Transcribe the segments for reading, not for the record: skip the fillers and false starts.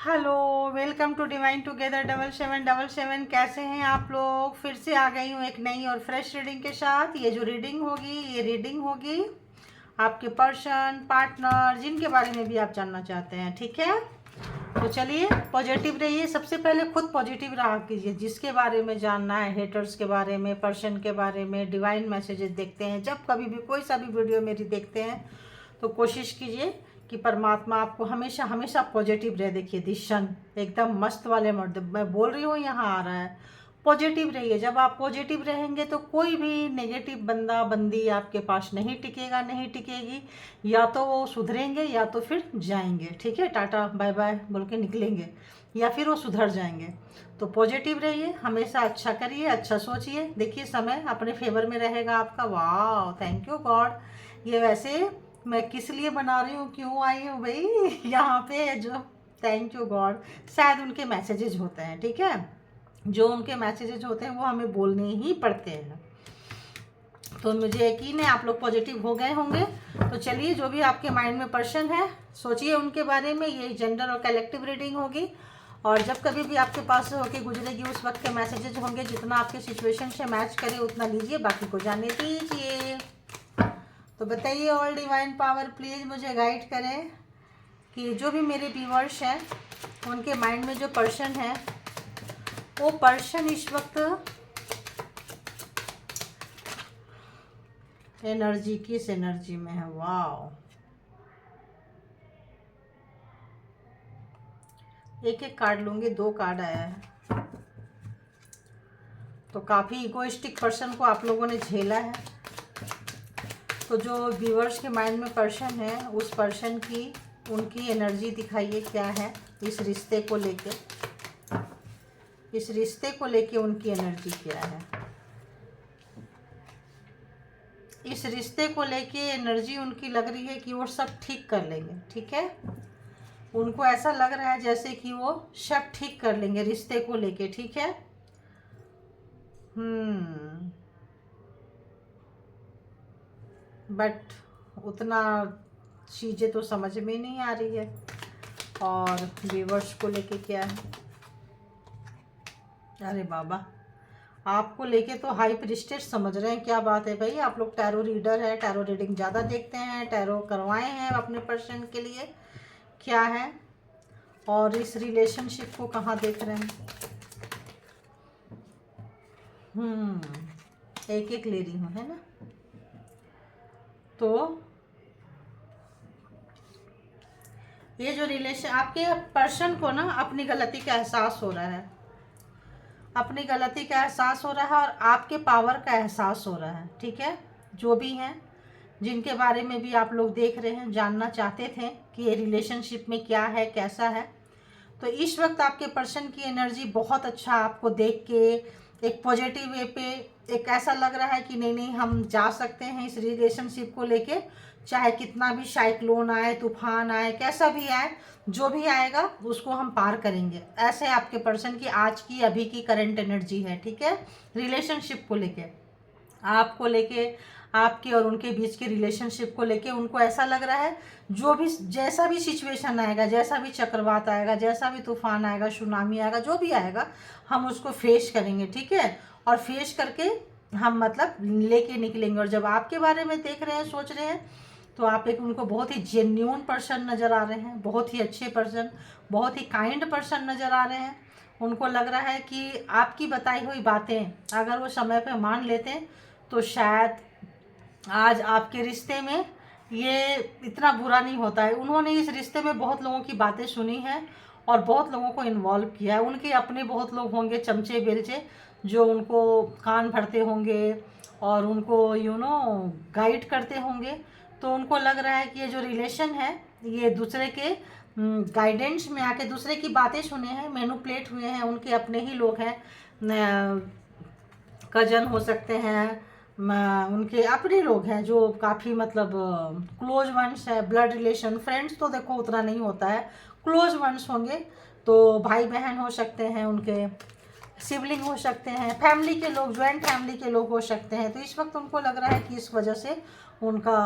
Hello, welcome to divine together 7777। कैसे हैं आप लोग? फिर से आ गई हूँ एक नई और फ्रेश रीडिंग के साथ। ये जो रीडिंग होगी ये रीडिंग होगी आपके पर्सन, पार्टनर, जिनके बारे में भी आप जानना चाहते हैं। ठीक है, तो चलिए पॉजिटिव रहिए। सबसे पहले खुद पॉजिटिव रहा कीजिए। जिसके बारे में जानना है, हेटर्स के बारे में, पर्सन के बारे में, डिवाइन मैसेजेस देखते हैं, जब कभी भी कोई सा भी वीडियो मेरी देखते हैं तो कोशिश कीजिए कि परमात्मा आपको हमेशा हमेशा पॉजिटिव रहे। देखिए दिशन एकदम मस्त वाले मर्द मैं बोल रही हूँ, यहाँ आ रहा है। पॉजिटिव रहिए। जब आप पॉजिटिव रहेंगे तो कोई भी नेगेटिव बंदा बंदी आपके पास नहीं टिकेगा, नहीं टिकेगी। या तो वो सुधरेंगे या तो फिर जाएंगे। ठीक है, टाटा बाय बाय बोल के निकलेंगे, या फिर वो सुधर जाएंगे। तो पॉजिटिव रहिए, हमेशा अच्छा करिए, अच्छा सोचिए। देखिए समय अपने फेवर में रहेगा आपका। वाह, थैंक यू गॉड। ये वैसे मैं किस लिए बना रही हूँ, क्यों आई हूँ भाई यहाँ पे, जो थैंक यू गॉड, शायद उनके मैसेजेस होते हैं। ठीक है, जो उनके मैसेजेस होते हैं वो हमें बोलने ही पड़ते हैं। तो मुझे यकीन है आप लोग पॉजिटिव हो गए होंगे। तो चलिए, जो भी आपके माइंड में पर्सन है सोचिए उनके बारे में। ये जेंडर और कलेक्टिव रीडिंग होगी, और जब कभी भी आपके पास होके गुजरेगी उस वक्त के मैसेजेस होंगे। जितना आपके सिचुएशन से मैच करे उतना लीजिए, बाकी को जाने दीजिए। तो बताइए ऑल डिवाइन पावर प्लीज़ मुझे गाइड करें कि जो भी मेरे व्यूअर्स हैं उनके माइंड में जो पर्सन है वो पर्सन इस वक्त एनर्जी किस एनर्जी में है। वाओ, एक एक कार्ड लूंगी, दो कार्ड आया है। तो काफ़ी इगोइस्टिक पर्सन को आप लोगों ने झेला है। तो जो व्यूअर्स के माइंड में पर्सन है उस पर्सन की उनकी एनर्जी दिखाइए क्या है इस रिश्ते को लेके। इस रिश्ते को लेके उनकी एनर्जी क्या है। इस रिश्ते को लेके एनर्जी उनकी लग रही है कि वो सब ठीक कर लेंगे। ठीक है, उनको ऐसा लग रहा है जैसे कि वो सब ठीक कर लेंगे रिश्ते को लेके। ठीक है, बट उतना चीज़ें तो समझ में नहीं आ रही है। और व्यूअर्स को लेके क्या है, अरे बाबा, आपको लेके तो हाई प्रिस्टेस समझ रहे हैं। क्या बात है भाई, आप लोग टैरो रीडर है, टैरो रीडिंग ज़्यादा देखते हैं, टैरो करवाए हैं अपने पर्सन के लिए। क्या है, और इस रिलेशनशिप को कहाँ देख रहे हैं। एक एक ले रही हूँ, है ना। तो ये जो रिलेशन, आपके पर्सन को ना अपनी गलती का एहसास हो रहा है। अपनी गलती का एहसास हो रहा है और आपके पावर का एहसास हो रहा है। ठीक है, जो भी हैं जिनके बारे में भी आप लोग देख रहे हैं, जानना चाहते थे कि ये रिलेशनशिप में क्या है, कैसा है। तो इस वक्त आपके पर्सन की एनर्जी बहुत अच्छा आपको देख के एक पॉजिटिव वे पे एक ऐसा लग रहा है कि नहीं नहीं हम जा सकते हैं इस रिलेशनशिप को लेके। चाहे कितना भी साइक्लोन आए, तूफान आए, कैसा भी आए, जो भी आएगा उसको हम पार करेंगे। ऐसे आपके पर्सन की आज की अभी की करंट एनर्जी है। ठीक है, रिलेशनशिप को लेके, आपको लेके, आपके और उनके बीच के रिलेशनशिप को लेके उनको ऐसा लग रहा है जो भी जैसा भी सिचुएशन आएगा, जैसा भी चक्रवात आएगा, जैसा भी तूफान आएगा, सुनामी आएगा, जो भी आएगा हम उसको फेस करेंगे। ठीक है, और फेस करके हम मतलब लेके निकलेंगे। और जब आपके बारे में देख रहे हैं, सोच रहे हैं, तो आप एक उनको बहुत ही जेन्यून पर्सन नज़र आ रहे हैं, बहुत ही अच्छे पर्सन, बहुत ही काइंड पर्सन नज़र आ रहे हैं। उनको लग रहा है कि आपकी बताई हुई बातें अगर वो समय पे मान लेते हैं तो शायद आज आपके रिश्ते में ये इतना बुरा नहीं होता है। उन्होंने इस रिश्ते में बहुत लोगों की बातें सुनी हैं और बहुत लोगों को इन्वॉल्व किया है। उनके अपने बहुत लोग होंगे, चमचे बेलचे, जो उनको कान भरते होंगे और उनको गाइड करते होंगे। तो उनको लग रहा है कि ये जो रिलेशन है ये दूसरे के गाइडेंस में आके दूसरे की बातें सुने हैं, मैनिपुलेट हुए हैं। उनके अपने ही लोग हैं, कजन हो सकते हैं, उनके अपने लोग हैं जो काफ़ी मतलब क्लोज वंस है, ब्लड रिलेशन। फ्रेंड्स तो देखो उतना नहीं होता है, क्लोज वंस होंगे। तो भाई बहन हो सकते हैं, उनके सिबलिंग हो सकते हैं, फैमिली के लोग, ज्वाइंट फैमिली के लोग हो सकते हैं। तो इस वक्त उनको लग रहा है कि इस वजह से उनका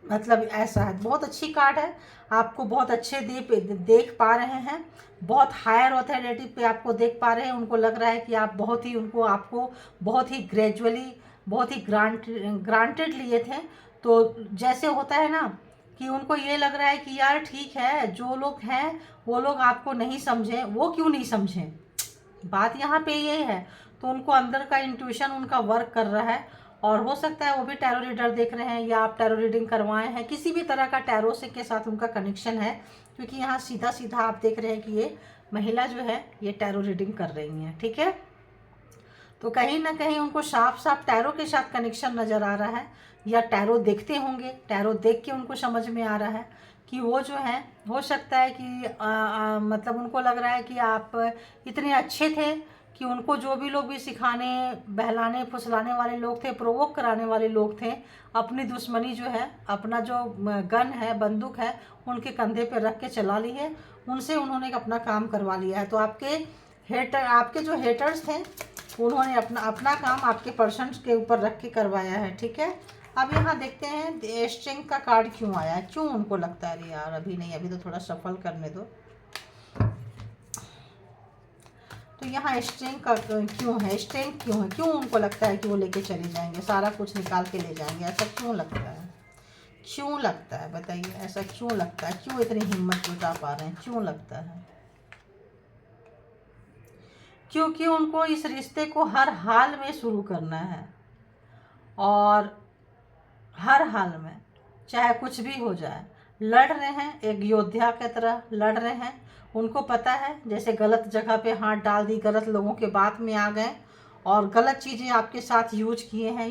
मतलब ऐसा है, बहुत अच्छी कार्ड है, आपको बहुत अच्छे देख पा रहे हैं, बहुत हायर ऑथोरिटी पे आपको देख पा रहे हैं। उनको लग रहा है कि आप बहुत ही उनको आपको बहुत ही ग्रेजुअली बहुत ही ग्रांटेड लिए थे। तो जैसे होता है ना कि उनको ये लग रहा है कि यार ठीक है, जो लोग हैं वो लोग आपको नहीं समझे, वो क्यों नहीं समझे, बात यहाँ पे ये है। तो उनको अंदर का इंट्यूशन उनका वर्क कर रहा है, और हो सकता है वो भी टैरो रीडर देख रहे हैं, या आप टैरो रीडिंग करवाए हैं, किसी भी तरह का टैरो से के साथ उनका कनेक्शन है। क्योंकि यहाँ सीधा सीधा आप देख रहे हैं कि ये महिला जो है ये टैरो रीडिंग कर रही हैं, ठीक है। तो कहीं ना कहीं उनको साफ साफ टैरो के साथ कनेक्शन नज़र आ रहा है, या टैरो देखते होंगे, टैरो देख के उनको समझ में आ रहा है कि वो जो है, हो सकता है कि मतलब उनको लग रहा है कि आप इतने अच्छे थे कि उनको जो भी लोग भी सिखाने बहलाने फुसलाने वाले लोग थे, प्रोवोक कराने वाले लोग थे, अपनी दुश्मनी जो है, अपना जो गन है, बंदूक है, उनके कंधे पे रख के चला ली है, उनसे उन्होंने अपना काम करवा लिया है। तो आपके जो हेटर्स थे उन्होंने अपना अपना काम आपके पर्सन के ऊपर रख के करवाया है, ठीक है। अब यहाँ देखते हैं स्ट्रेंथ का कार्ड क्यों आया है, क्यों उनको लगता है अरे यार अभी नहीं, अभी तो थोड़ा सफल करने दो। तो यहाँ स्ट्रेंथ का क्यों है, स्ट्रेंथ क्यों है, क्यों उनको लगता है कि वो लेके चले जाएंगे, सारा कुछ निकाल के ले जाएंगे, ऐसा क्यों लगता है, क्यों लगता है बताइए, ऐसा क्यों लगता है, क्यों इतनी हिम्मत जुटा पा रहे हैं, क्यों लगता है? क्योंकि उनको इस रिश्ते को हर हाल में शुरू करना है, और हर हाल में चाहे कुछ भी हो जाए लड़ रहे हैं, एक योद्धा की तरह लड़ रहे हैं। उनको पता है जैसे गलत जगह पे हाथ डाल दी, गलत लोगों के बात में आ गए और गलत चीज़ें आपके साथ यूज किए हैं,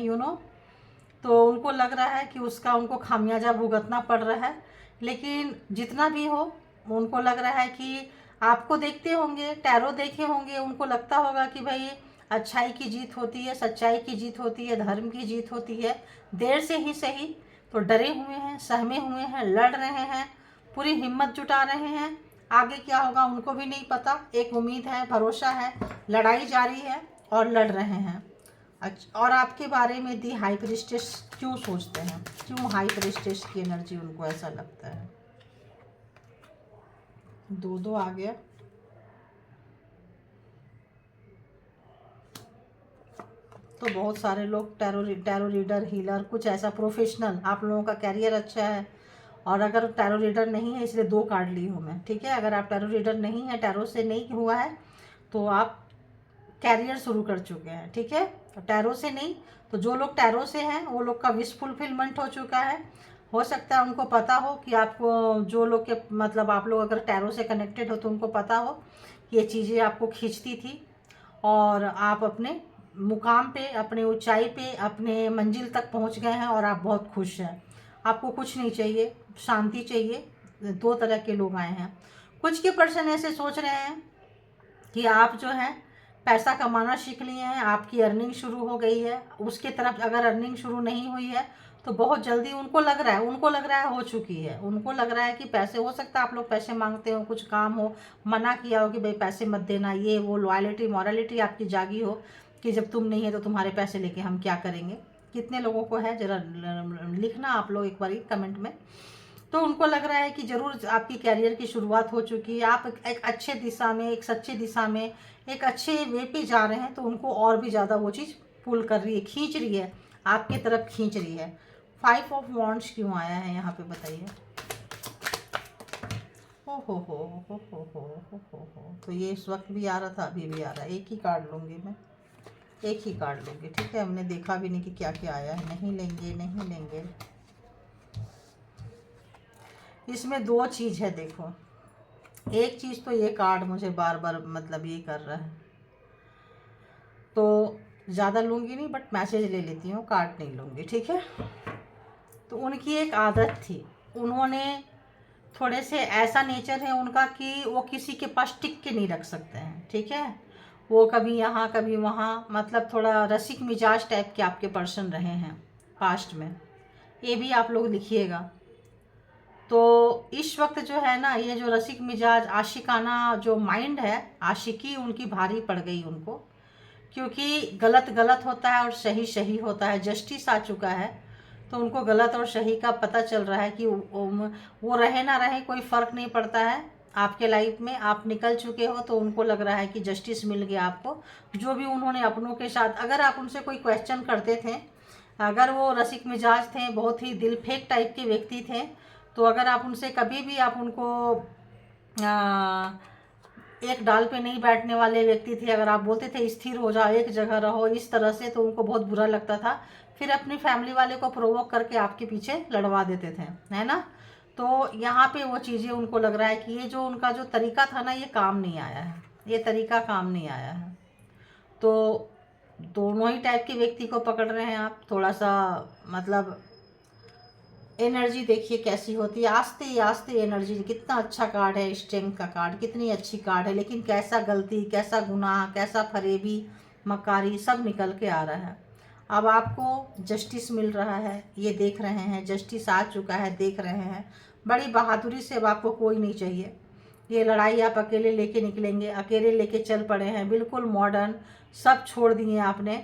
तो उनको लग रहा है कि उसका उनको खामियाजा भुगतना पड़ रहा है। लेकिन जितना भी हो, उनको लग रहा है कि आपको देखते होंगे, टैरो देखे होंगे, उनको लगता होगा कि भाई अच्छाई की जीत होती है, सच्चाई की जीत होती है, धर्म की जीत होती है, देर से ही सही। तो डरे हुए हैं, सहमे हुए हैं, लड़ रहे हैं, पूरी हिम्मत जुटा रहे हैं। आगे क्या होगा उनको भी नहीं पता, एक उम्मीद है, भरोसा है, लड़ाई जारी है और लड़ रहे हैं। अच्छा, और आपके बारे में दी हाई प्रिस्टेस क्यों सोचते हैं, क्यों हाई प्रिस्टेस की एनर्जी उनको ऐसा लगता है? दो आ गया। तो बहुत सारे लोग टैरो रीडर, हीलर, कुछ ऐसा प्रोफेशनल, आप लोगों का कैरियर अच्छा है। और अगर टैरो रीडर नहीं है, इसलिए 2 कार्ड ली हूँ मैं, ठीक है। अगर आप टैरो रीडर नहीं है, टैरो से नहीं हुआ है, तो आप कैरियर शुरू कर चुके हैं, ठीक है। टैरो से नहीं, तो जो लोग टैरो से हैं वो लोग का विश फुलफिलमेंट हो चुका है। हो सकता है उनको पता हो कि आपको, जो लोग के मतलब आप लोग अगर टैरो से कनेक्टेड हो तो उनको पता हो कि ये चीज़ें आपको खींचती थी, और आप अपने मुकाम पे, अपने ऊंचाई पे, अपने मंजिल तक पहुंच गए हैं और आप बहुत खुश हैं। आपको कुछ नहीं चाहिए, शांति चाहिए। 2 तरह के लोग आए हैं। कुछ के पर्सन ऐसे सोच रहे हैं कि आप जो है पैसा कमाना सीख लिए हैं, आपकी अर्निंग शुरू हो गई है। उसके तरफ अगर अर्निंग शुरू नहीं हुई है तो बहुत जल्दी उनको लग रहा है हो चुकी है। उनको लग रहा है कि पैसे, हो सकता है आप लोग पैसे मांगते हो, कुछ काम हो, मना किया हो कि भाई पैसे मत देना, ये वो लॉयल्टी मॉरलिटी आपकी जागी हो कि जब तुम नहीं है तो तुम्हारे पैसे लेके हम क्या करेंगे। कितने लोगों को है, जरा लिखना आप लोग एक बार कमेंट में। तो उनको लग रहा है कि ज़रूर आपकी कैरियर की शुरुआत हो चुकी है, आप एक अच्छे दिशा में, एक सच्चे दिशा में, एक अच्छे वे पे जा रहे हैं। तो उनको और भी ज़्यादा वो चीज़ पुल कर रही है, खींच रही है, आपकी तरफ खींच रही है। 5 ऑफ वॉन्ड्स क्यों आया है यहाँ पे बताइए? हो। तो ये इस वक्त भी आ रहा था, अभी भी आ रहा है। एक ही कार्ड लूँगी मैं, एक ही कार्ड लूँगी, ठीक है। हमने देखा भी नहीं कि क्या क्या आया है। नहीं लेंगे, नहीं लेंगे। इसमें 2 चीज़ है, देखो। एक चीज़ तो ये कार्ड मुझे बार बार मतलब ये कर रहा है, तो ज़्यादा लूँगी नहीं, बट मैसेज ले लेती हूँ, कार्ड नहीं लूँगी, ठीक है। तो उनकी एक आदत थी, उन्होंने थोड़े से ऐसा नेचर है उनका कि वो किसी के पास टिक के नहीं रख सकते हैं, ठीक है। वो कभी यहाँ कभी वहाँ, मतलब थोड़ा रसिक मिजाज टाइप के आपके पर्सन रहे हैं पास्ट में, ये भी आप लोग लिखिएगा। तो इस वक्त जो है ना, ये जो रसिक मिजाज आशिकाना जो माइंड है, आशिकी उनकी भारी पड़ गई उनको, क्योंकि गलत गलत होता है और सही सही होता है, जस्टिस आ चुका है। तो उनको गलत और सही का पता चल रहा है कि वो रहे ना रहे कोई फ़र्क नहीं पड़ता है आपके लाइफ में। आप निकल चुके हो तो उनको लग रहा है कि जस्टिस मिल गया आपको। जो भी उन्होंने अपनों के साथ, अगर आप उनसे कोई क्वेश्चन करते थे, अगर वो रसिक मिजाज थे, बहुत ही दिल फेंक टाइप के व्यक्ति थे, तो अगर आप उनसे कभी भी आप उनको एक डाल पे नहीं बैठने वाले व्यक्ति थे, अगर आप बोलते थे स्थिर हो जाओ, एक जगह रहो, इस तरह से, तो उनको बहुत बुरा लगता था। फिर अपनी फैमिली वाले को प्रोवोक करके आपके पीछे लड़वा देते थे, है ना। तो यहाँ पे वो चीज़ें उनको लग रहा है कि ये जो उनका जो तरीका था ना, ये काम नहीं आया है, ये तरीका काम नहीं आया है। तो दोनों ही टाइप के व्यक्ति को पकड़ रहे हैं आप। थोड़ा सा मतलब एनर्जी देखिए कैसी होती है, आस्ते आस्ते एनर्जी। कितना अच्छा कार्ड है, स्ट्रेंथ का कार्ड, कितनी अच्छी कार्ड है, लेकिन कैसा गलती, कैसा गुनाह, कैसा फरेबी, मकारी, सब निकल के आ रहा है। अब आपको जस्टिस मिल रहा है, ये देख रहे हैं, जस्टिस आ चुका है, देख रहे हैं। बड़ी बहादुरी से अब आपको कोई नहीं चाहिए। ये लड़ाई आप अकेले लेके निकलेंगे, अकेले लेके चल पड़े हैं, बिल्कुल मॉडर्न, सब छोड़ दिए आपने।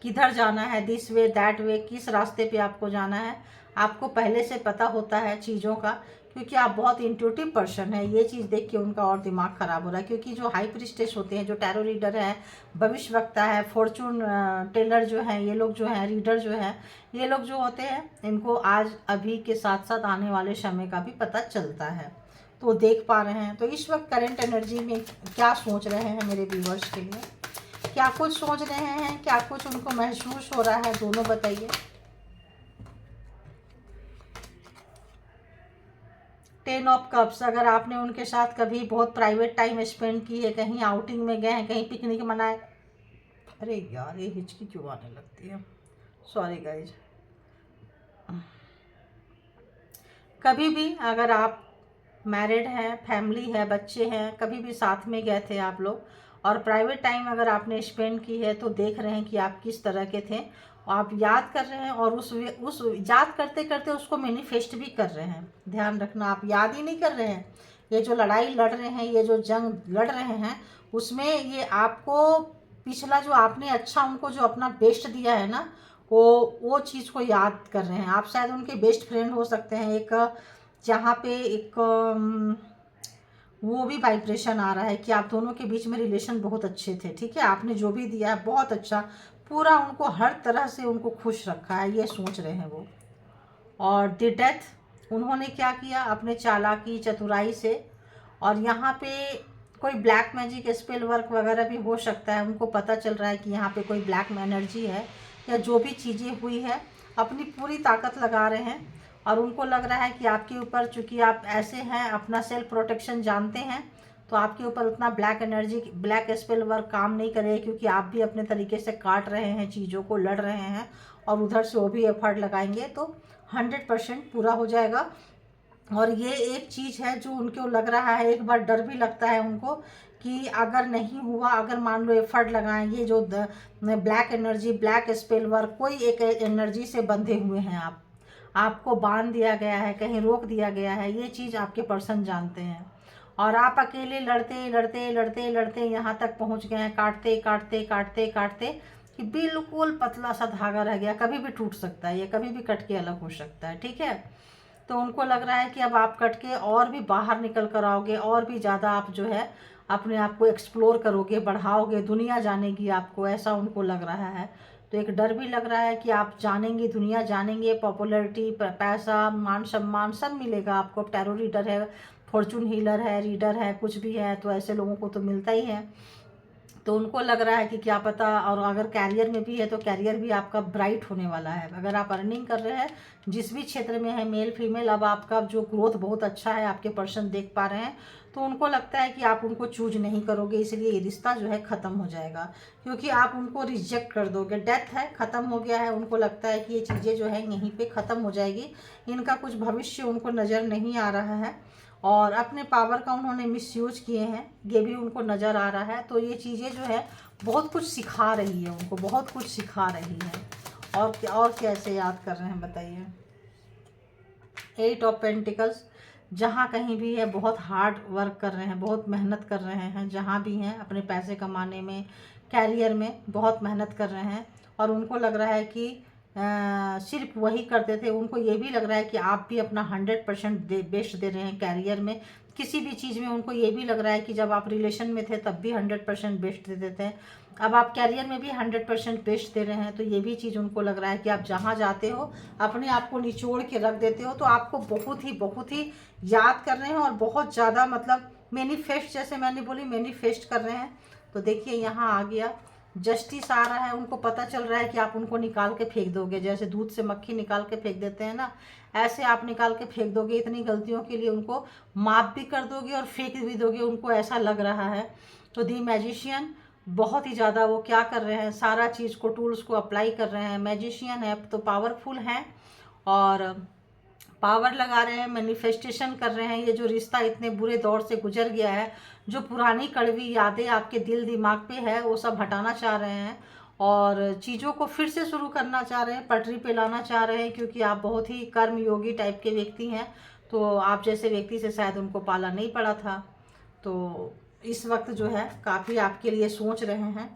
किधर जाना है, दिस वे दैट वे, किस रास्ते पे आपको जाना है, आपको पहले से पता होता है चीज़ों का, क्योंकि आप बहुत इंट्यूटिव पर्सन है। ये चीज़ देख के उनका और दिमाग ख़राब हो रहा है, क्योंकि जो हाई प्रिस्टेस होते हैं, जो टैरो रीडर है, भविष्यवक्ता है, फॉर्चून टेलर जो है, ये लोग जो हैं, रीडर जो है, ये लोग जो होते हैं, इनको आज अभी के साथ साथ आने वाले समय का भी पता चलता है, तो देख पा रहे हैं। तो इस वक्त करंट एनर्जी में क्या सोच रहे हैं मेरे व्यूअर्स के लिए, क्या कुछ सोच रहे हैं, क्या कुछ उनको महसूस हो रहा है, दोनों बताइए। 10 ऑफ कप्स, अगर आपने उनके साथ कभी बहुत प्राइवेट टाइम स्पेंड की है, कहीं आउटिंग में गए हैं, कहीं पिकनिक मनाए, अरे यार ये हिचकी क्यों आने लगती है, सॉरी गाइज। कभी भी अगर आप मैरिड हैं, फैमिली है, बच्चे हैं, कभी भी साथ में गए थे आप लोग, और प्राइवेट टाइम अगर आपने स्पेंड की है, तो देख रहे हैं कि आप किस तरह के थे, आप याद कर रहे हैं, और उस याद करते करते उसको मैनिफेस्ट भी कर रहे हैं। ध्यान रखना, आप याद ही नहीं कर रहे हैं, ये जो लड़ाई लड़ रहे हैं, ये जो जंग लड़ रहे हैं, उसमें ये आपको पिछला जो आपने अच्छा उनको जो अपना बेस्ट दिया है ना, वो चीज़ को याद कर रहे हैं। आप शायद उनके बेस्ट फ्रेंड हो सकते हैं। एक जहाँ पे एक वो भी वाइब्रेशन आ रहा है कि आप दोनों के बीच में रिलेशन बहुत अच्छे थे, ठीक है, आपने जो भी दिया है बहुत अच्छा, पूरा उनको हर तरह से उनको खुश रखा है, ये सोच रहे हैं वो। और द डेथ, उन्होंने क्या किया अपने चालाकी चतुराई से, और यहाँ पे कोई ब्लैक मैजिक स्पेल वर्क वगैरह भी हो सकता है, उनको पता चल रहा है कि यहाँ पे कोई ब्लैक एनर्जी है, या जो भी चीज़ें हुई है अपनी पूरी ताकत लगा रहे हैं। और उनको लग रहा है कि आपके ऊपर, चूँकि आप ऐसे हैं, अपना सेल्फ प्रोटेक्शन जानते हैं, तो आपके ऊपर उतना black energy, black spell work काम नहीं करेगा, क्योंकि आप भी अपने तरीके से काट रहे हैं चीज़ों को, लड़ रहे हैं, और उधर से वो भी एफर्ट लगाएंगे, तो 100% पूरा हो जाएगा। और ये एक चीज़ है जो उनको लग रहा है, एक बार डर भी लगता है उनको कि अगर नहीं हुआ, अगर मान लो एफर्ट लगाएंगे, जो black energy, black spell work, कोई एक एनर्जी से बंधे हुए हैं आप, आपको बांध दिया गया है, कहीं रोक दिया गया है, ये चीज़ आपके पर्सन जानते हैं। और आप अकेले लड़ते लड़ते लड़ते लड़ते यहाँ तक पहुँच गए हैं, काटते काटते काटते काटते, कि बिल्कुल पतला सा धागा रह गया, कभी भी टूट सकता है, ये कभी भी कट के अलग हो सकता है, ठीक है। तो उनको लग रहा है कि अब आप कट के और भी बाहर निकल कर आओगे, और भी ज़्यादा आप जो है अपने आप को एक्सप्लोर करोगे, बढ़ाओगे, दुनिया जानेगी आपको, ऐसा उनको लग रहा है। तो एक डर भी लग रहा है कि आप जानेंगे, दुनिया जानेंगे, पॉपुलैरिटी, पैसा, मान सम्मान सब मिलेगा आपको। टैरो रीडर है, फॉर्चून हीलर है, रीडर है, कुछ भी है, तो ऐसे लोगों को तो मिलता ही है। तो उनको लग रहा है कि क्या पता, और अगर कैरियर में भी है तो कैरियर भी आपका ब्राइट होने वाला है। अगर आप अर्निंग कर रहे हैं, जिस भी क्षेत्र में है, मेल फीमेल, अब आपका जो ग्रोथ बहुत अच्छा है, आपके पर्सन देख पा रहे हैं, तो उनको लगता है कि आप उनको चूज नहीं करोगे, इसलिए ये रिश्ता जो है ख़त्म हो जाएगा, क्योंकि आप उनको रिजेक्ट कर दोगे। डेथ है, ख़त्म हो गया है, उनको लगता है कि ये चीज़ें जो है यहीं पे ख़त्म हो जाएगी, इनका कुछ भविष्य उनको नज़र नहीं आ रहा है, और अपने पावर का उन्होंने मिसयूज किए हैं, ये भी उनको नज़र आ रहा है। तो ये चीज़ें जो है बहुत कुछ सिखा रही है, उनको बहुत कुछ सिखा रही है। और कैसे याद कर रहे हैं बताइए। 8 ऑफ पेंटिकल्स, जहाँ कहीं भी है बहुत हार्ड वर्क कर रहे हैं, बहुत मेहनत कर रहे हैं, जहाँ भी हैं अपने पैसे कमाने में, कैरियर में बहुत मेहनत कर रहे हैं, और उनको लग रहा है कि सिर्फ वही करते थे। उनको ये भी लग रहा है कि आप भी अपना 100% बेस्ट दे रहे हैं कैरियर में, किसी भी चीज़ में। उनको ये भी लग रहा है कि जब आप रिलेशन में थे तब भी 100% बेस्ट दे देते हैं, अब आप कैरियर में भी 100% बेस्ट दे रहे हैं। तो ये भी चीज़ उनको लग रहा है कि आप जहाँ जाते हो अपने आप को निचोड़ के रख देते हो। तो आपको बहुत ही याद कर रहे हैं और बहुत ज़्यादा मतलब मैनिफेस्ट, जैसे मैंने बोली मैनिफेस्ट कर रहे हैं। तो देखिए यहाँ आ गया जस्टिस आ रहा है। उनको पता चल रहा है कि आप उनको निकाल के फेंक दोगे, जैसे दूध से मक्खी निकाल के फेंक देते हैं ना, ऐसे आप निकाल के फेंक दोगे। इतनी गलतियों के लिए उनको माफ़ भी कर दोगे और फेंक भी दोगे, उनको ऐसा लग रहा है। तो दी मैजिशियन बहुत ही ज़्यादा वो क्या कर रहे हैं, सारा चीज़ को टूल्स को अप्लाई कर रहे हैं। मैजिशियन है तो पावरफुल हैं और पावर लगा रहे हैं, मैनिफेस्टेशन कर रहे हैं। ये जो रिश्ता इतने बुरे दौर से गुजर गया है, जो पुरानी कड़वी यादें आपके दिल दिमाग पे है, वो सब हटाना चाह रहे हैं और चीज़ों को फिर से शुरू करना चाह रहे हैं, पटरी पे लाना चाह रहे हैं। क्योंकि आप बहुत ही कर्मयोगी टाइप के व्यक्ति हैं, तो आप जैसे व्यक्ति से शायद उनको पाला नहीं पड़ा था। तो इस वक्त जो है काफ़ी आपके लिए सोच रहे हैं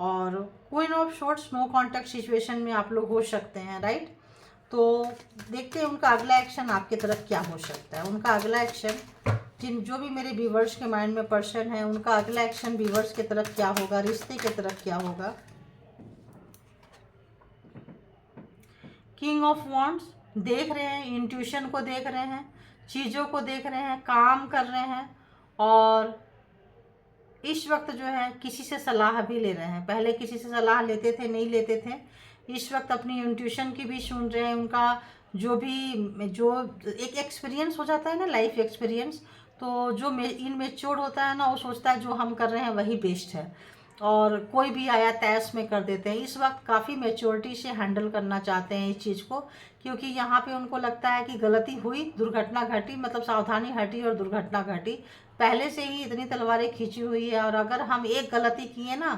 और queen of shorts no contact situation में आप लोग हो सकते हैं, राइट। तो देखते हैं उनका अगला एक्शन आपकी तरफ क्या हो सकता है। उनका अगला एक्शन, जो भी मेरे व्यूवर्स के माइंड में पर्सन है, उनका अगला एक्शन व्यूवर्स की तरफ क्या होगा, रिश्ते की तरफ क्या होगा। किंग ऑफ वॉन्ड्स देख रहे हैं, इंट्यूशन को देख रहे हैं, चीज़ों को देख रहे हैं, काम कर रहे हैं और इस वक्त जो है किसी से सलाह भी ले रहे हैं। पहले किसी से सलाह लेते थे, नहीं लेते थे, इस वक्त अपनी इंट्यूशन की भी सुन रहे हैं। उनका जो एक एक्सपीरियंस हो जाता है ना, लाइफ एक्सपीरियंस, तो जो इनमेच्योर होता है ना, वो सोचता है जो हम कर रहे हैं वही बेस्ट है और कोई भी आया तैस में कर देते हैं। इस वक्त काफ़ी मैच्योरिटी से हैंडल करना चाहते हैं इस चीज़ को, क्योंकि यहाँ पे उनको लगता है कि गलती हुई, दुर्घटना घटी, मतलब सावधानी हटी और दुर्घटना घटी। पहले से ही इतनी तलवारें खींची हुई है और अगर हम एक गलती किए ना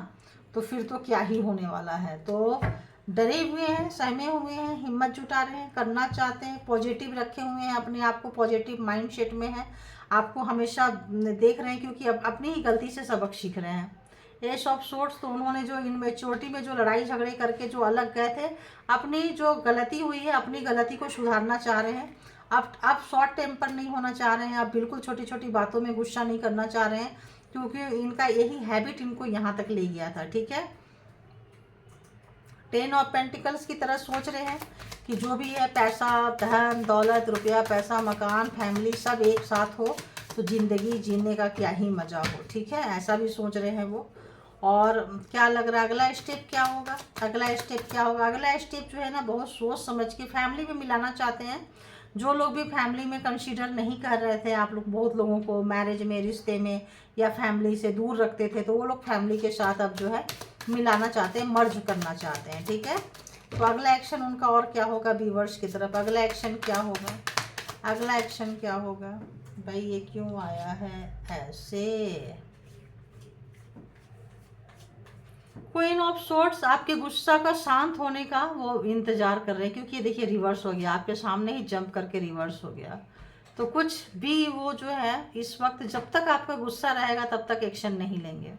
तो फिर तो क्या ही होने वाला है। तो डरे हुए हैं, सहमे हुए हैं, हिम्मत जुटा रहे हैं, करना चाहते हैं, पॉजिटिव रखे हुए हैं, अपने आप को पॉजिटिव माइंडसेट में है, आपको हमेशा देख रहे हैं क्योंकि अब अपनी ही गलती से सबक सीख रहे हैं। एस ऑफ सोर्ट्स, तो उन्होंने जो इनमेच्योरिटी में जो लड़ाई झगड़े करके जो अलग गए थे, अपनी जो गलती हुई है अपनी गलती को सुधारना चाह रहे हैं। अब शॉर्ट टेम्पर नहीं होना चाह रहे हैं, आप बिल्कुल छोटी छोटी बातों में गुस्सा नहीं करना चाह रहे हैं, क्योंकि इनका यही हैबिट इनको यहाँ तक ले गया था, ठीक है। 10 ऑफ पेंटिकल्स की तरह सोच रहे हैं कि जो भी है पैसा, धन दौलत, रुपया पैसा, मकान, फैमिली सब एक साथ हो तो ज़िंदगी जीने का क्या ही मज़ा हो, ठीक है, ऐसा भी सोच रहे हैं वो। और क्या लग रहा है अगला स्टेप क्या होगा, अगला स्टेप क्या होगा, अगला स्टेप जो है ना बहुत सोच समझ के फैमिली में मिलाना चाहते हैं। जो लोग भी फैमिली में कंसीडर नहीं कर रहे थे, आप लोग बहुत लोगों को मैरिज में, रिश्ते में या फैमिली से दूर रखते थे, तो वो लोग फैमिली के साथ अब जो है मिलाना चाहते हैं, मर्ज करना चाहते हैं, ठीक है। तो अगला एक्शन उनका और क्या होगा व्यूअर्स की तरफ, अगला एक्शन क्या होगा, अगला एक्शन क्या होगा भाई, ये क्यों आया है ऐसे। क्वीन ऑफ सोर्ट्स आपके गुस्सा का शांत होने का वो इंतजार कर रहे हैं, क्योंकि ये देखिए रिवर्स हो गया, आपके सामने ही जंप करके रिवर्स हो गया। तो कुछ भी वो जो है इस वक्त जब तक आपका गुस्सा रहेगा तब तक एक्शन नहीं लेंगे।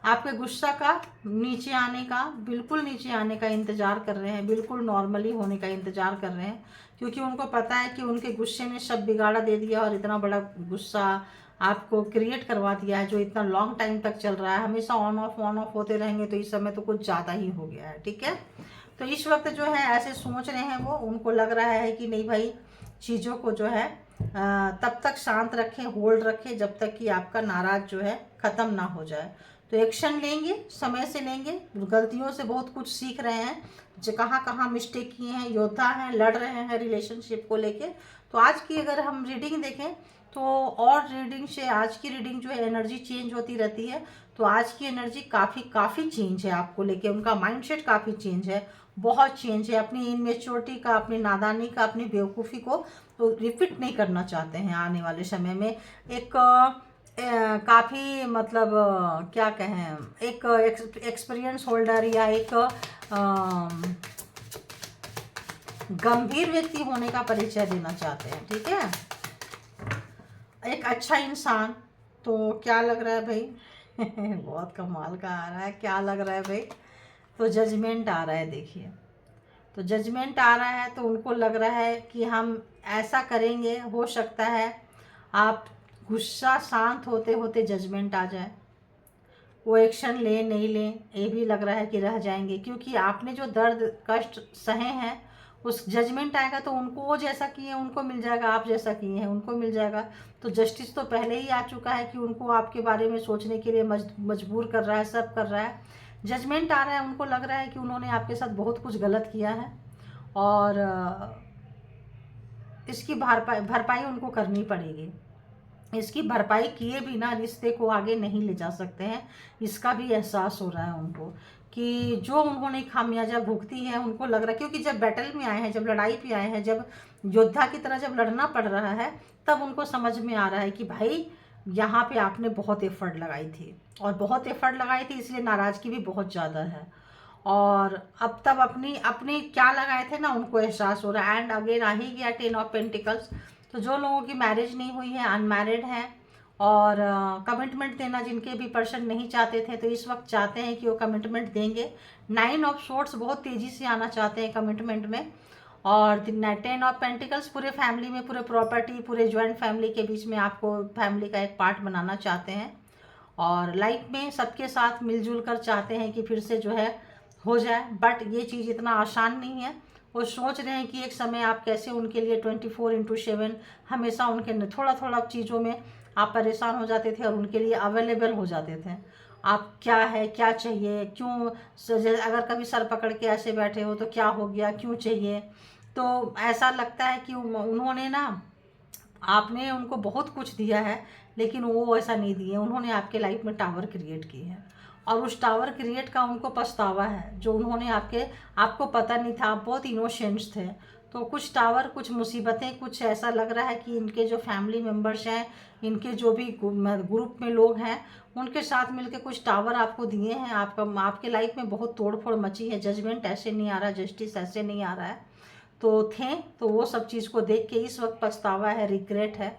आपके गुस्सा का नीचे आने का, बिल्कुल नीचे आने का इंतज़ार कर रहे हैं, बिल्कुल नॉर्मली होने का इंतज़ार कर रहे हैं, क्योंकि उनको पता है कि उनके गुस्से ने सब बिगाड़ा दे दिया और इतना बड़ा गुस्सा आपको क्रिएट करवा दिया है जो इतना लॉन्ग टाइम तक चल रहा है। हमेशा ऑन ऑफ होते रहेंगे तो इस समय तो कुछ ज़्यादा ही हो गया है, ठीक है। तो इस वक्त जो है ऐसे सोच रहे हैं वो, उनको लग रहा है कि नहीं भाई चीज़ों को जो है तब तक शांत रखें, होल्ड रखें जब तक कि आपका नाराज जो है ख़त्म ना हो जाए। तो एक्शन लेंगे, समय से लेंगे, गलतियों से बहुत कुछ सीख रहे हैं, जो कहाँ कहाँ मिस्टेक किए हैं, योद्धा हैं, लड़ रहे हैं रिलेशनशिप को लेके। तो आज की अगर हम रीडिंग देखें तो और रीडिंग से आज की रीडिंग जो है एनर्जी चेंज होती रहती है। तो आज की एनर्जी काफ़ी चेंज है आपको लेके, उनका माइंडसेट काफ़ी चेंज है, बहुत चेंज है। अपनी इनमेच्योरिटी का, अपनी नादानी का, अपनी बेवकूफ़ी को तो रिपीट नहीं करना चाहते हैं आने वाले समय में। एक काफ़ी मतलब क्या कहें, एक एक्सपीरियंस होल्डर या एक गंभीर व्यक्ति होने का परिचय देना चाहते हैं, ठीक है, एक अच्छा इंसान। तो क्या लग रहा है भाई बहुत कमाल का आ रहा है, क्या लग रहा है भाई, तो जजमेंट आ रहा है देखिए। तो जजमेंट आ रहा है, तो उनको लग रहा है कि हम ऐसा करेंगे, हो सकता है आप गुस्सा शांत होते होते जजमेंट आ जाए, वो एक्शन ले नहीं लें, ये भी लग रहा है कि रह जाएंगे, क्योंकि आपने जो दर्द कष्ट सहे हैं, उस जजमेंट आएगा तो उनको वो जैसा किए उनको मिल जाएगा, आप जैसा किए हैं उनको मिल जाएगा। तो जस्टिस तो पहले ही आ चुका है कि उनको आपके बारे में सोचने के लिए मजबूर कर रहा है, सब कर रहा है। जजमेंट आ रहा है, उनको लग रहा है कि उन्होंने आपके साथ बहुत कुछ गलत किया है और इसकी भरपाई उनको करनी पड़ेगी। इसकी भरपाई किए बिना रिश्ते को आगे नहीं ले जा सकते हैं, इसका भी एहसास हो रहा है उनको कि जो उन्होंने खामियाजा भुगती है, उनको लग रहा है, क्योंकि जब बैटल में आए हैं, जब लड़ाई पे आए हैं, जब योद्धा की तरह जब लड़ना पड़ रहा है, तब उनको समझ में आ रहा है कि भाई यहाँ पे आपने बहुत एफर्ट लगाई थी, और बहुत एफर्ट लगाई थी, इसलिए नाराज़गी भी बहुत ज़्यादा है। और अब तब अपनी अपनी क्या लगाए थे ना, उनको एहसास हो रहा है। एंड अगेन आ ही गया 10 ऑफ पेंटिकल्स। तो जो लोगों की मैरिज नहीं हुई है, अनमैरिड हैं, और कमिटमेंट देना जिनके भी पर्सन नहीं चाहते थे, तो इस वक्त चाहते हैं कि वो कमिटमेंट देंगे। 9 ऑफ सोर्ट्स बहुत तेज़ी से आना चाहते हैं कमिटमेंट में। और 10 ऑफ पेंटिकल्स पूरे फैमिली में, पूरे प्रॉपर्टी, पूरे जॉइंट फैमिली के बीच में आपको फैमिली का एक पार्ट बनाना चाहते हैं, और लाइफ में सबके साथ मिलजुल कर चाहते हैं कि फिर से जो है हो जाए। बट ये चीज़ इतना आसान नहीं है। वो सोच रहे हैं कि एक समय आप कैसे उनके लिए 24/7 हमेशा उनके थोड़ा थोड़ा चीज़ों में आप परेशान हो जाते थे और उनके लिए अवेलेबल हो जाते थे। आप क्या है, क्या चाहिए, क्यों, अगर कभी सर पकड़ के ऐसे बैठे हो तो क्या हो गया, क्यों चाहिए, तो ऐसा लगता है कि उन्होंने ना, आपने उनको बहुत कुछ दिया है, लेकिन वो ऐसा नहीं दिए। उन्होंने आपके लाइफ में टावर क्रिएट की है, और उस टावर क्रिएट का उनको पछतावा है, जो उन्होंने आपको पता नहीं था, आप बहुत इनोसेंट्स थे। तो कुछ टावर, कुछ मुसीबतें, कुछ ऐसा लग रहा है कि इनके जो फैमिली मेम्बर्स हैं, इनके जो भी ग्रुप में लोग हैं, उनके साथ मिलके कुछ टावर आपको दिए हैं। आपके लाइफ में बहुत तोड़ फोड़ मची है। जजमेंट ऐसे नहीं आ रहा, जस्टिस ऐसे नहीं आ रहा है। तो वो सब चीज़ को देख के इस वक्त पछतावा है, रिग्रेट है,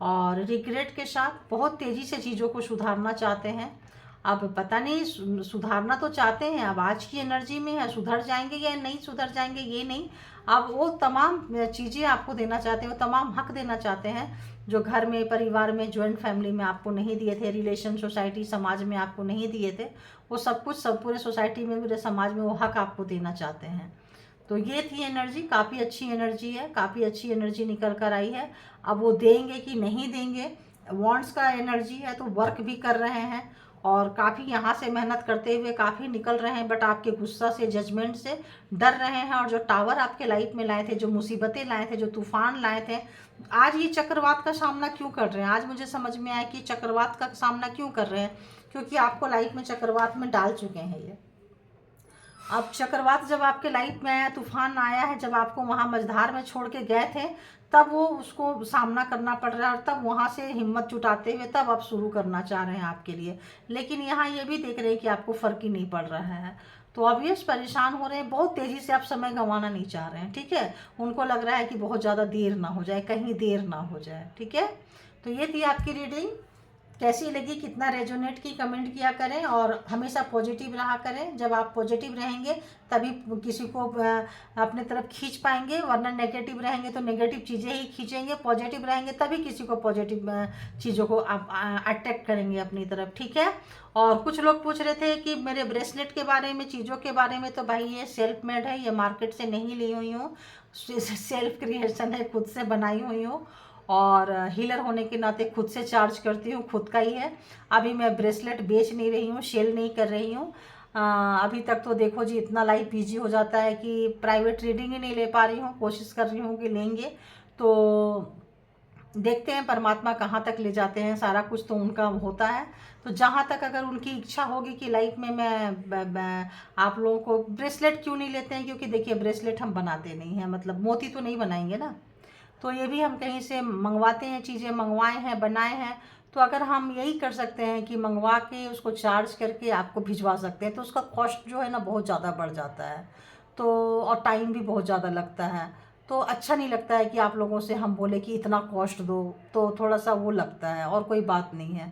और रिग्रेट के साथ बहुत तेज़ी से चीज़ों को सुधारना चाहते हैं। अब पता नहीं, सुधारना तो चाहते हैं, अब आज की एनर्जी में है, सुधर जाएंगे या नहीं सुधर जाएंगे ये नहीं। अब वो तमाम चीज़ें आपको देना चाहते हैं, वो तमाम हक देना चाहते हैं जो घर में, परिवार में, जॉइंट फैमिली में आपको नहीं दिए थे, रिलेशन, सोसाइटी, समाज में आपको नहीं दिए थे। वो सब कुछ, सब पूरे सोसाइटी में, पूरे समाज में वो हक आपको देना चाहते हैं। तो ये थी एनर्जी, काफ़ी अच्छी एनर्जी है, काफ़ी अच्छी एनर्जी निकल कर आई है। अब वो देंगे कि नहीं देंगे, वॉन्ट्स का एनर्जी है, तो वर्क भी कर रहे हैं और काफ़ी यहाँ से मेहनत करते हुए काफ़ी निकल रहे हैं, बट आपके गुस्सा से, जजमेंट से डर रहे हैं। और जो टावर आपके लाइफ में लाए थे, जो मुसीबतें लाए थे, जो तूफान लाए थे, आज ये चक्रवात का सामना क्यों कर रहे हैं? आज मुझे समझ में आया कि चक्रवात का सामना क्यों कर रहे हैं, क्योंकि आपको लाइफ में चक्रवात में डाल चुके हैं ये। अब चक्रवात जब आपके लाइफ में आया, तूफान आया है, जब आपको वहाँ मझधार में छोड़ के गए थे, तब वो उसको सामना करना पड़ रहा है, और तब वहाँ से हिम्मत जुटाते हुए तब आप शुरू करना चाह रहे हैं आपके लिए। लेकिन यहाँ ये भी देख रहे हैं कि आपको फ़र्क ही नहीं पड़ रहा है, तो ऑब्वियस परेशान हो रहे हैं, बहुत तेज़ी से आप समय गंवाना नहीं चाह रहे हैं, ठीक है। उनको लग रहा है कि बहुत ज़्यादा देर ना हो जाए, कहीं देर ना हो जाए, ठीक है। तो ये थी आपकी रीडिंग। कैसी लगी, कितना रेजोनेट की, कमेंट किया करें, और हमेशा पॉजिटिव रहा करें। जब आप पॉजिटिव रहेंगे तभी किसी को अपने तरफ खींच पाएंगे, वरना नेगेटिव रहेंगे तो नेगेटिव चीज़ें ही खींचेंगे। पॉजिटिव रहेंगे तभी किसी को पॉजिटिव चीज़ों को आप अट्रैक्ट करेंगे अपनी तरफ, ठीक है। और कुछ लोग पूछ रहे थे कि मेरे ब्रेसलेट के बारे में, चीज़ों के बारे में, तो भाई ये सेल्फ मेड है, ये मार्केट से नहीं ली हुई हूँ, सेल्फ क्रिएशन है, खुद से बनाई हुई हूँ, और हीलर होने के नाते खुद से चार्ज करती हूँ, खुद का ही है। अभी मैं ब्रेसलेट बेच नहीं रही हूँ, सेल नहीं कर रही हूँ। अभी तक तो देखो जी, इतना लाइफ बिजी हो जाता है कि प्राइवेट रीडिंग ही नहीं ले पा रही हूँ। कोशिश कर रही हूँ कि लेंगे, तो देखते हैं परमात्मा कहाँ तक ले जाते हैं। सारा कुछ तो उनका होता है। तो जहाँ तक अगर उनकी इच्छा होगी कि लाइफ में मैं आप लोगों को ब्रेसलेट क्यों नहीं लेते हैं, क्योंकि देखिए ब्रेसलेट हम बनाते नहीं हैं, मतलब मोती तो नहीं बनाएंगे ना, तो ये भी हम कहीं से मंगवाते हैं, चीज़ें मंगवाए हैं, बनाए हैं। तो अगर हम यही कर सकते हैं कि मंगवा के उसको चार्ज करके आपको भिजवा सकते हैं, तो उसका कॉस्ट जो है ना बहुत ज़्यादा बढ़ जाता है, तो और टाइम भी बहुत ज़्यादा लगता है। तो अच्छा नहीं लगता है कि आप लोगों से हम बोले कि इतना कॉस्ट दो, तो थोड़ा सा वो लगता है, और कोई बात नहीं है।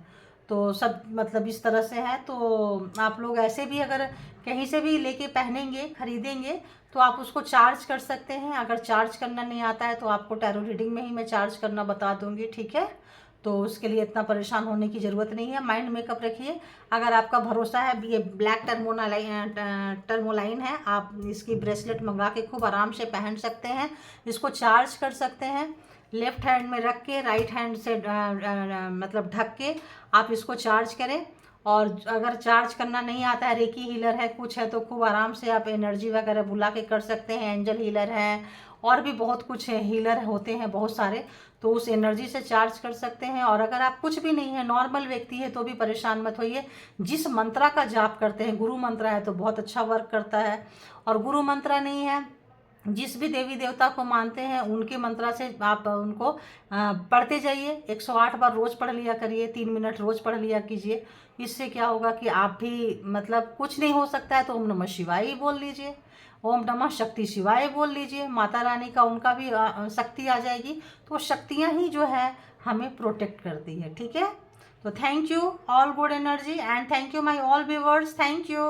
तो सब मतलब इस तरह से है। तो आप लोग ऐसे भी अगर कहीं से भी लेके पहनेंगे, खरीदेंगे, तो आप उसको चार्ज कर सकते हैं। अगर चार्ज करना नहीं आता है तो आपको टैरो रीडिंग में ही मैं चार्ज करना बता दूंगी, ठीक है। तो उसके लिए इतना परेशान होने की ज़रूरत नहीं है। माइंड मेकअप रखिए। अगर आपका भरोसा है, ये ब्लैक टर्मोलाइन है, आप इसकी ब्रेसलेट मंगा के खूब आराम से पहन सकते हैं। इसको चार्ज कर सकते हैं। लेफ्ट हैंड में रख के राइट हैंड से मतलब ढक के आप इसको चार्ज करें। और अगर चार्ज करना नहीं आता है, रेकी हीलर है कुछ है, तो खूब आराम से आप एनर्जी वगैरह बुला के कर सकते हैं। एंजल हीलर है और भी बहुत कुछ है, हीलर होते हैं बहुत सारे, तो उस एनर्जी से चार्ज कर सकते हैं। और अगर आप कुछ भी नहीं है, नॉर्मल व्यक्ति है, तो भी परेशान मत होइए। जिस मंत्रा का जाप करते हैं, गुरु मंत्रा है तो बहुत अच्छा वर्क करता है। और गुरु मंत्रा नहीं है, जिस भी देवी देवता को मानते हैं उनके मंत्रा से आप उनको पढ़ते जाइए। 108 बार रोज़ पढ़ लिया करिए, 3 मिनट रोज़ पढ़ लिया कीजिए। इससे क्या होगा कि आप भी मतलब कुछ नहीं हो सकता है तो ओम नमः शिवाय ही बोल लीजिए, ओम नमः शक्ति शिवाय बोल लीजिए। माता रानी का उनका भी शक्ति आ जाएगी। तो शक्तियाँ ही जो है हमें प्रोटेक्ट करती है, ठीक है। तो thank you, all good energy, and thank you my all viewers, thank you.